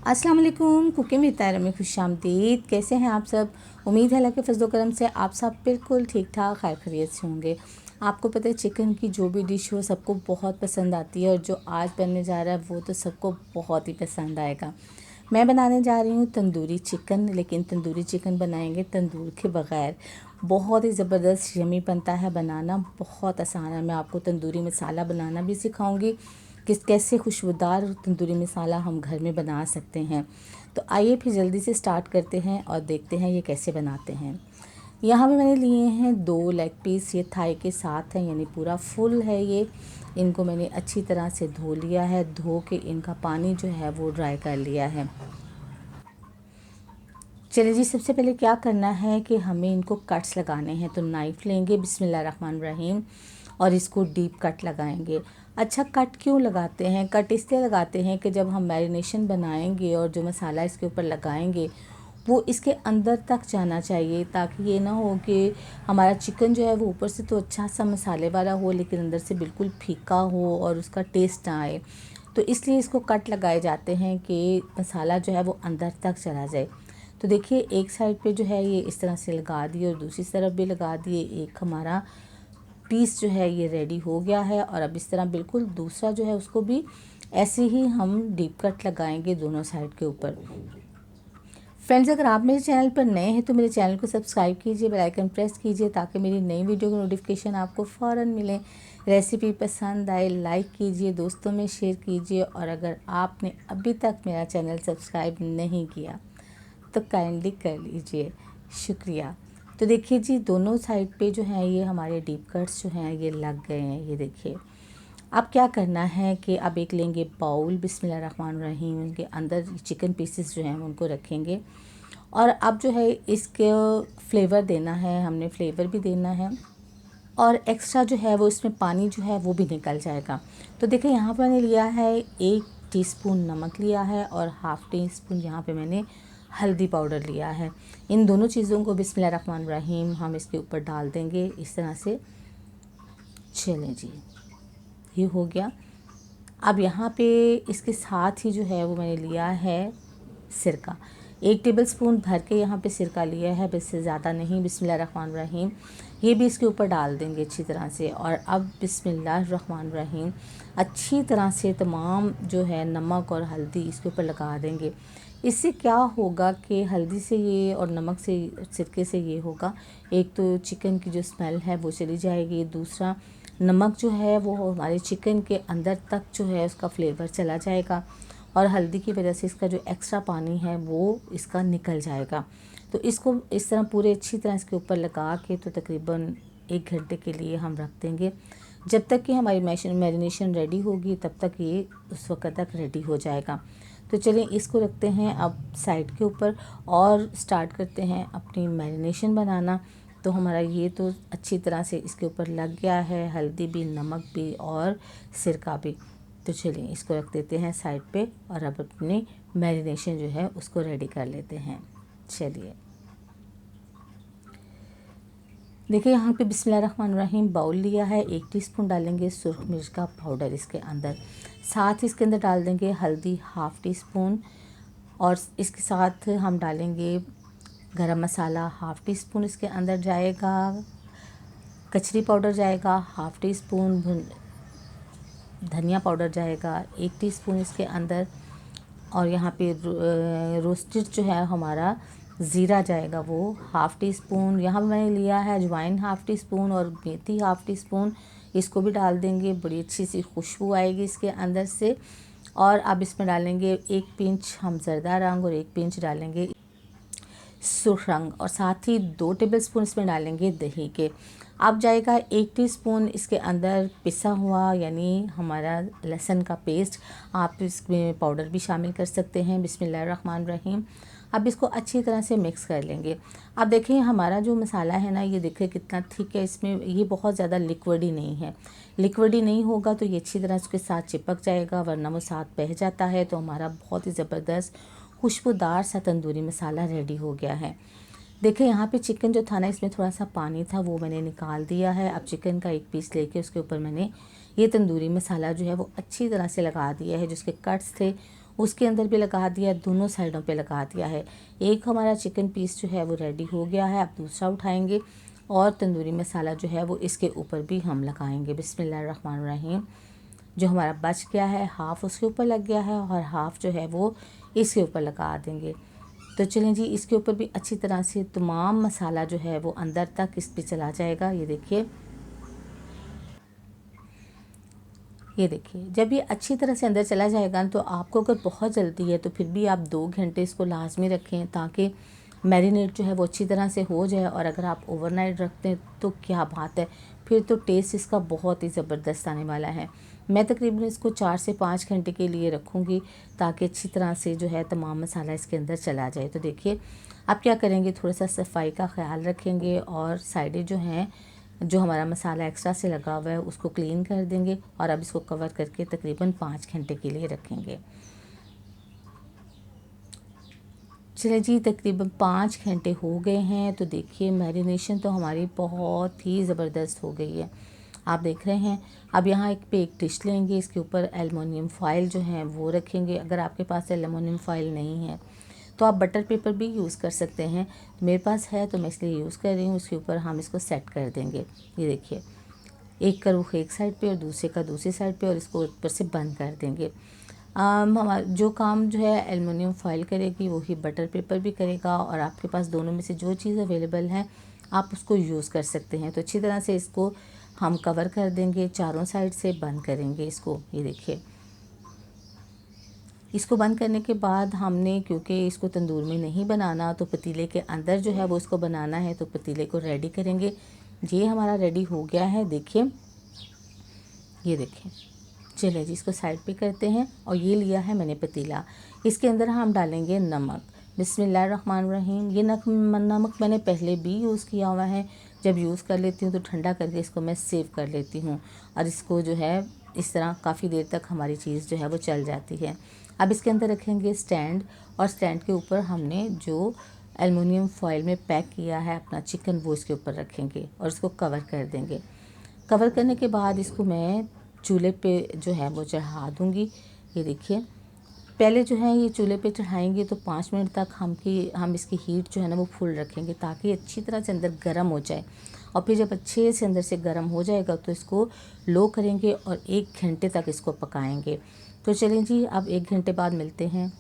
अस्सलाम वालेकुम। Cooking with तायरा में खुशामदीद। कैसे हैं आप सब? उम्मीद है अल्लाह के फजल करम से आप सब बिल्कुल ठीक ठाक खैर खैरियत से होंगे। आपको पता है चिकन की जो भी डिश हो सबको बहुत पसंद आती है और जो आज बनने जा रहा है वो तो सबको बहुत ही पसंद आएगा। मैं बनाने जा रही हूँ तंदूरी चिकन, लेकिन तंदूरी चिकन बनाएंगे तंदूर के बग़ैर। बहुत ही ज़बरदस्त यमी बनता है, बनाना बहुत आसान है। मैं आपको तंदूरी मसाला बनाना भी सिखाऊंगी किस कैसे खुशबूदार तंदूरी मसाला हम घर में बना सकते हैं। तो आइए फिर जल्दी से स्टार्ट करते हैं और देखते हैं ये कैसे बनाते हैं। यहाँ पे मैंने लिए हैं 2 लेग पीस, ये थाई के साथ हैं, यानी पूरा फुल है ये। इनको मैंने अच्छी तरह से धो लिया है, धो के इनका पानी जो है वो ड्राई कर लिया है। चलिए जी, सबसे पहले क्या करना है कि हमें इनको कट्स लगाने हैं। तो नाइफ़ लेंगे, बिस्मिल्लाहिर्रहमानिर्रहीम, और इसको डीप कट लगाएंगे। अच्छा, कट क्यों लगाते हैं? कट इसलिए लगाते हैं कि जब हम मैरिनेशन बनाएंगे और जो मसाला इसके ऊपर लगाएंगे वो इसके अंदर तक जाना चाहिए, ताकि ये ना हो कि हमारा चिकन जो है वो ऊपर से तो अच्छा सा मसाले वाला हो लेकिन अंदर से बिल्कुल फीका हो और उसका टेस्ट ना आए। तो इसलिए इसको कट लगाए जाते हैं कि मसाला जो है वो अंदर तक चला जाए। तो देखिए, एक साइड पे जो है ये इस तरह से लगा दिए और दूसरी तरफ भी लगा दिए। एक हमारा पीस जो है ये रेडी हो गया है और अब इस तरह बिल्कुल दूसरा जो है उसको भी ऐसे ही हम डीप कट लगाएंगे दोनों साइड के ऊपर। फ्रेंड्स, अगर आप मेरे चैनल पर नए हैं तो मेरे चैनल को सब्सक्राइब कीजिए, बेल आइकन प्रेस कीजिए ताकि मेरी नई वीडियो की नोटिफिकेशन आपको फ़ौरन मिले। रेसिपी पसंद आए लाइक कीजिए, दोस्तों में शेयर कीजिए, और अगर आपने अभी तक मेरा चैनल सब्सक्राइब नहीं किया तो काइंडली कर लीजिए, शुक्रिया। तो देखिए जी, दोनों साइड पे जो है ये हमारे डीप कट्स जो हैं ये लग गए हैं, ये देखिए। अब क्या करना है कि अब एक लेंगे बाउल, बिस्मिल्लाहिर्रहमानिर्रहीम, उनके अंदर चिकन पीसेस जो हैं उनको रखेंगे और अब जो है इसके फ्लेवर देना है, हमने फ्लेवर भी देना है और एक्स्ट्रा जो है वो इसमें पानी जो है वो भी निकल जाएगा। तो देखिए, यहाँ पर मैंने लिया है 1 टीस्पून नमक लिया है और हाफ़ टी स्पून यहाँ पे मैंने हल्दी पाउडर लिया है। इन दोनों चीज़ों को बिस्मिल्लाहिर्रहमानिर्रहीम हम इसके ऊपर डाल देंगे इस तरह से। चलें जी, ये हो गया। अब यहाँ पे इसके साथ ही जो है वो मैंने लिया है सिरका, 1 टेबलस्पून भर के यहाँ पे सिरका लिया है, बस से ज़्यादा नहीं। बिस्मिल्लाहिर्रहमानिर्रहीम, ये भी इसके ऊपर डाल देंगे अच्छी तरह से। और अब बिस्मिल्लाहिर्रहमानिर्रहीम अच्छी तरह से तमाम जो है नमक और हल्दी इसके ऊपर लगा देंगे। इससे क्या होगा कि हल्दी से ये और नमक से, सिरके से ये होगा, एक तो चिकन की जो स्मेल है वो चली जाएगी, दूसरा नमक जो है वो हमारे चिकन के अंदर तक जो है उसका फ्लेवर चला जाएगा और हल्दी की वजह से इसका जो एक्स्ट्रा पानी है वो इसका निकल जाएगा। तो इसको इस तरह पूरे अच्छी तरह इसके ऊपर लगा के तो तकरीबन 1 घंटे के लिए हम रख देंगे। जब तक कि हमारी मैरिनेशन रेडी होगी तब तक ये उस वक्त तक रेडी हो जाएगा। तो चलिए इसको रखते हैं अब साइड के ऊपर और स्टार्ट करते हैं अपनी मैरिनेशन बनाना। तो हमारा ये तो अच्छी तरह से इसके ऊपर लग गया है, हल्दी भी, नमक भी और सिरका भी। तो चलिए इसको रख देते हैं साइड पे और अब अपनी मैरिनेशन जो है उसको रेडी कर लेते हैं। चलिए देखिए, यहाँ पे बिस्मिल्लाहिर्रहमानिर्रहीम बाउल लिया है, 1 टीस्पून डालेंगे सुरख मिर्च का पाउडर इसके अंदर, साथ ही इसके अंदर डाल देंगे हल्दी हाफ़ टी स्पून और इसके साथ हम डालेंगे गरम मसाला हाफ़ टी स्पून इसके अंदर जाएगा, कचरी पाउडर जाएगा हाफ़ टी स्पून, धनिया पाउडर जाएगा 1 टीस्पून इसके अंदर, और यहाँ पे रोस्टेड जो है हमारा ज़ीरा जाएगा वो हाफ़ टी स्पून। यहाँ पे मैंने लिया है अजवाइन हाफ़ टी स्पून और मेथी हाफ़ टी स्पून, इसको भी डाल देंगे, बड़ी अच्छी सी खुशबू आएगी इसके अंदर से। और अब इसमें डालेंगे 1 पिंच हम ज़रदा रंग और 1 पिंच डालेंगे सुर्ख रंग और साथ ही 2 टेबलस्पून इसमें डालेंगे दही के। अब जाएगा 1 टीस्पून इसके अंदर पिसा हुआ यानी हमारा लहसुन का पेस्ट, आप इसमें पाउडर भी शामिल कर सकते हैं। बिस्मिल्लाहिर्रहमानिर्रहीम, अब इसको अच्छी तरह से मिक्स कर लेंगे। अब देखिए हमारा जो मसाला है ना, ये देखिए कितना थिक है, इसमें ये बहुत ज़्यादा लिक्विडी नहीं है। लिक्विडी नहीं होगा तो ये अच्छी तरह इसके साथ चिपक जाएगा, वरना वो साथ बह जाता है। तो हमारा बहुत ही ज़बरदस्त खुशबूदार सा तंदूरी मसाला रेडी हो गया है। देखिए, यहाँ पे चिकन जो था ना, इसमें थोड़ा सा पानी था, वो मैंने निकाल दिया है। अब चिकन का 1 पीस लेके उसके ऊपर मैंने ये तंदूरी मसाला जो है वो अच्छी तरह से लगा दिया है। जिसके कट्स थे उसके अंदर भी लगा दिया, दोनों साइडों पे लगा दिया है। एक हमारा चिकन पीस जो है वो रेडी हो गया है। अब दूसरा उठाएंगे और तंदूरी मसाला जो है वो इसके ऊपर भी हम लगाएंगे। बिस्मिल्लाहिर्रहमानिर्रहीम। जो हमारा बच गया है हाफ़ उसके ऊपर लग गया है और हाफ़ जो है वो इसके ऊपर लगा देंगे। तो चलें जी, इसके ऊपर भी अच्छी तरह से तमाम मसाला जो है वो अंदर तक इस पे चला जाएगा। ये देखिए जब ये अच्छी तरह से अंदर चला जाएगा तो आपको अगर बहुत जल्दी है तो फिर भी आप 2 घंटे इसको लाजमी रखें ताकि मैरिनेट जो है वो अच्छी तरह से हो जाए। और अगर आप ओवरनाइट रखते हैं तो क्या बात है, फिर तो टेस्ट इसका बहुत ही ज़बरदस्त आने वाला है। मैं तकरीबन इसको 4 से 5 घंटे के लिए रखूँगी ताकि अच्छी तरह से जो है तमाम मसाला इसके अंदर चला जाए। तो देखिए आप क्या करेंगे, थोड़ा सा सफाई का ख्याल रखेंगे और साइडें जो हैं, जो हमारा मसाला एक्स्ट्रा से लगा हुआ है उसको क्लीन कर देंगे। और अब इसको कवर करके तकरीबन 5 घंटे के लिए रखेंगे। चलिए जी, तकरीबन 5 घंटे हो गए हैं। तो देखिए मैरिनेशन तो हमारी बहुत ही ज़बरदस्त हो गई है, आप देख रहे हैं। अब यहाँ एक डिश लेंगे, इसके ऊपर एलुमिनियम फॉइल जो है वो रखेंगे। अगर आपके पास एलुमिनियम फॉइल नहीं है तो आप बटर पेपर भी यूज़ कर सकते हैं। तो मेरे पास है तो मैं इसलिए यूज़ कर रही हूँ। उसके ऊपर हम इसको सेट कर देंगे। ये देखिए एक का रुख एक साइड पे और दूसरे का दूसरी साइड पे, और इसको ऊपर से बंद कर देंगे। हमारा जो काम जो है एलुमिनियम फॉइल करेगी वही बटर पेपर भी करेगा। और आपके पास दोनों में से जो चीज़ अवेलेबल है आप उसको यूज़ कर सकते हैं। तो अच्छी तरह से इसको हम कवर कर देंगे, चारों साइड से बंद करेंगे इसको। ये देखिए इसको बंद करने के बाद हमने, क्योंकि इसको तंदूर में नहीं बनाना तो पतीले के अंदर जो है वो इसको बनाना है, तो पतीले को रेडी करेंगे। ये हमारा रेडी हो गया है, देखिए ये देखिए। चलिए जी, इसको साइड पे करते हैं। और ये लिया है मैंने पतीला, इसके अंदर हम डालेंगे नमक। बिस्मिल्लाहिर्रहमानिर्रहीम। ये नमक मैंने पहले भी यूज़ किया हुआ है। जब यूज़ कर लेती हूँ तो ठंडा करके इसको मैं सेव कर लेती हूँ, और इसको जो है इस तरह काफ़ी देर तक हमारी चीज़ जो है वो चल जाती है। अब इसके अंदर रखेंगे स्टैंड, और स्टैंड के ऊपर हमने जो एलुमिनियम फॉइल में पैक किया है अपना चिकन वो इसके ऊपर रखेंगे और इसको कवर कर देंगे। कवर करने के बाद इसको मैं चूल्हे पे जो है वो चढ़ा दूँगी। ये देखिए पहले जो है ये चूल्हे पे चढ़ाएंगे तो 5 मिनट तक हम इसकी हीट जो है ना वो फुल रखेंगे ताकि अच्छी तरह से अंदर गर्म हो जाए। और फिर जब अच्छे से अंदर से गर्म हो जाएगा तो इसको लो करेंगे और 1 घंटे तक इसको पकाएंगे। तो चलें जी, अब 1 घंटे बाद मिलते हैं।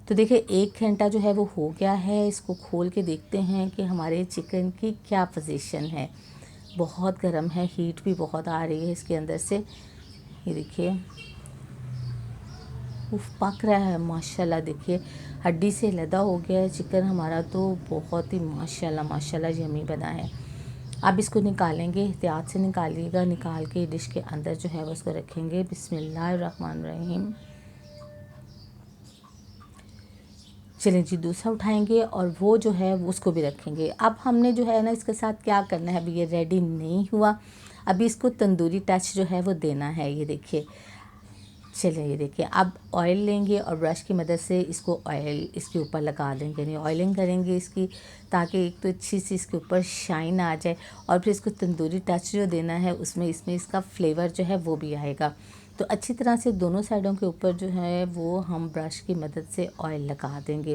तो देखिए 1 घंटा जो है वो हो गया है। इसको खोल के देखते हैं कि हमारे चिकन की क्या पोजीशन है। बहुत गर्म है, हीट भी बहुत आ रही है इसके अंदर से। ये देखिए उफ, पक रहा है माशाल्लाह। देखिए हड्डी से लदा हो गया है चिकन हमारा, तो बहुत ही माशाल्लाह माशाल्लाह यम्मी बना है। अब इसको निकालेंगे, एहतियात से निकालिएगा। निकाल के डिश के अंदर जो है वो उसको रखेंगे। बिस्मिल्लाहिर्रहमानिर्रहीम। चलें जी, दूसरा उठाएंगे और वो जो है वो उसको भी रखेंगे। अब हमने जो है ना इसके साथ क्या करना है, अभी ये रेडी नहीं हुआ, अभी इसको तंदूरी टच जो है वो देना है। ये देखिए, चलिए ये देखिए अब ऑयल लेंगे और ब्रश की मदद से इसको ऑयल इसके ऊपर लगा देंगे, यानी ऑयलिंग करेंगे इसकी, ताकि एक तो अच्छी सी इसके ऊपर शाइन आ जाए और फिर इसको तंदूरी टच जो देना है उसमें इसका फ्लेवर जो है वो भी आएगा। तो अच्छी तरह से दोनों साइडों के ऊपर जो है वो हम ब्रश की मदद से ऑयल लगा देंगे,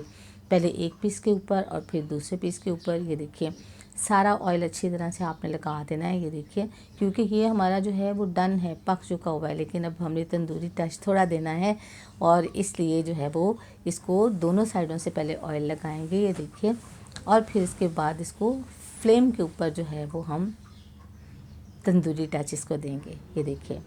पहले एक पीस के ऊपर और फिर दूसरे पीस के ऊपर। ये देखिए सारा ऑयल अच्छी तरह से आपने लगा देना है। ये देखिए क्योंकि ये हमारा जो है वो डन है, पक चुका हुआ है, लेकिन अब हमने तंदूरी टच थोड़ा देना है और इसलिए जो है वो इसको दोनों साइडों से पहले ऑयल लगाएंगे। ये देखिए, और फिर इसके बाद इसको फ्लेम के ऊपर जो है वो हम तंदूरी टच इसको देंगे। ये देखिए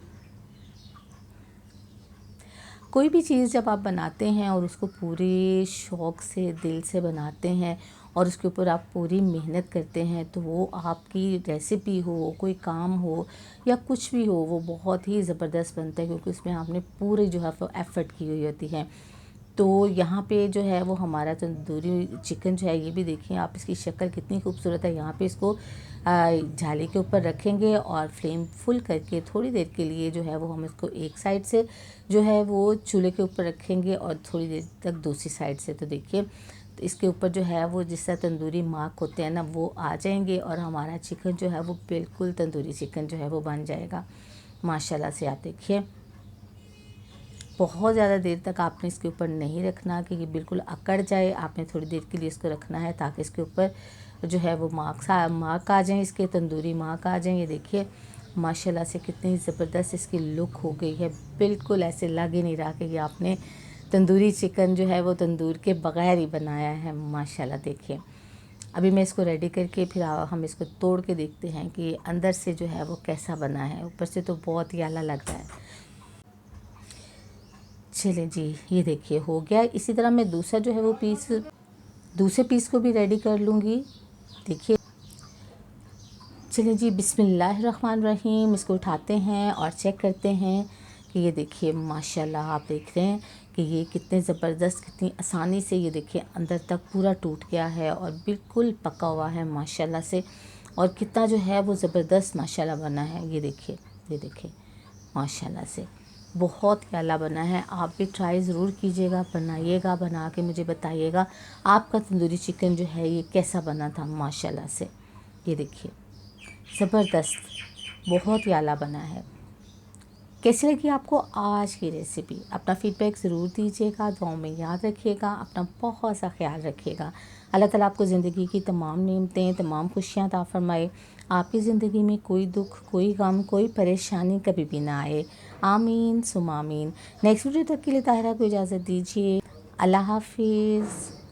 कोई भी चीज़ जब आप बनाते हैं और उसको पूरे शौक़ से दिल से बनाते हैं और उसके ऊपर आप पूरी मेहनत करते हैं, तो वो आपकी रेसिपी हो, कोई काम हो या कुछ भी हो, वो बहुत ही ज़बरदस्त बनता है, क्योंकि उसमें आपने पूरी जो है वो एफ़र्ट की हुई होती है। तो यहाँ पे जो है वो हमारा तंदूरी चिकन जो है, ये भी देखिए आप, इसकी शक्ल कितनी खूबसूरत है। यहाँ पे इसको जाली के ऊपर रखेंगे और फ्लेम फुल करके थोड़ी देर के लिए जो है वो हम इसको एक साइड से जो है वो चूल्हे के ऊपर रखेंगे और थोड़ी देर तक दूसरी साइड से। तो देखिए तो इसके ऊपर जो है वो जिस तरह तंदूरी मार्क होते हैं ना वो आ जाएंगे और हमारा चिकन जो है वो बिल्कुल तंदूरी चिकन जो है वो बन जाएगा माशाल्लाह से। आप देखिए बहुत ज़्यादा देर तक आपने इसके ऊपर नहीं रखना कि ये बिल्कुल अकड़ जाए। आपने थोड़ी देर के लिए इसको रखना है ताकि इसके ऊपर जो है वो मार्क आ जाएँ, इसके तंदूरी मार्क आ जाएँ। ये देखिए माशाल्लाह से कितनी ज़बरदस्त इसकी लुक हो गई है। बिल्कुल ऐसे लग ही नहीं रहा कि आपने तंदूरी चिकन जो है वो तंदूर के बग़ैर ही बनाया है। माशाल्लाह देखिए, अभी मैं इसको रेडी करके फिर हम इसको तोड़ के देखते हैं कि अंदर से जो है वो कैसा बना है। ऊपर से तो बहुत ही आला लग रहा है। चलिए जी, ये देखिए हो गया। इसी तरह मैं दूसरे पीस को भी रेडी कर लूँगी। देखिए, चलिए जी, बिस्मिल्लाहिर्रहमानिर्रहीम। इसको उठाते हैं और चेक करते हैं कि ये देखिए माशाल्लाह आप देख रहे हैं कि ये कितने ज़बरदस्त, कितनी आसानी से ये देखिए अंदर तक पूरा टूट गया है और बिल्कुल पका हुआ है माशाल्लाह से। और कितना जो है वो ज़बरदस्त माशाल्लाह बना है। ये देखिए माशाल्लाह से बहुत ही आला बना है। आप भी ट्राई ज़रूर कीजिएगा, बनाइएगा, बना के मुझे बताइएगा आपका तंदूरी चिकन जो है ये कैसा बना था माशाल्लाह से। ये देखिए ज़बरदस्त, बहुत ही आला बना है। कैसी लगी आपको आज की रेसिपी? अपना फ़ीडबैक ज़रूर दीजिएगा, दुआओं में याद रखिएगा, अपना बहुत सा ख्याल रखिएगा। अल्लाह ताला आपको ज़िंदगी की तमाम नेमतें, तमाम खुशियाँ अता फ़रमाए। आपकी ज़िंदगी में कोई दुख, कोई गम, कोई परेशानी कभी भी ना आए। आमीन सुमा आमीन। नेक्स्ट वीडियो तक के लिए ताहिरा को इजाज़त दीजिए। अल्लाह हाफ़िज़।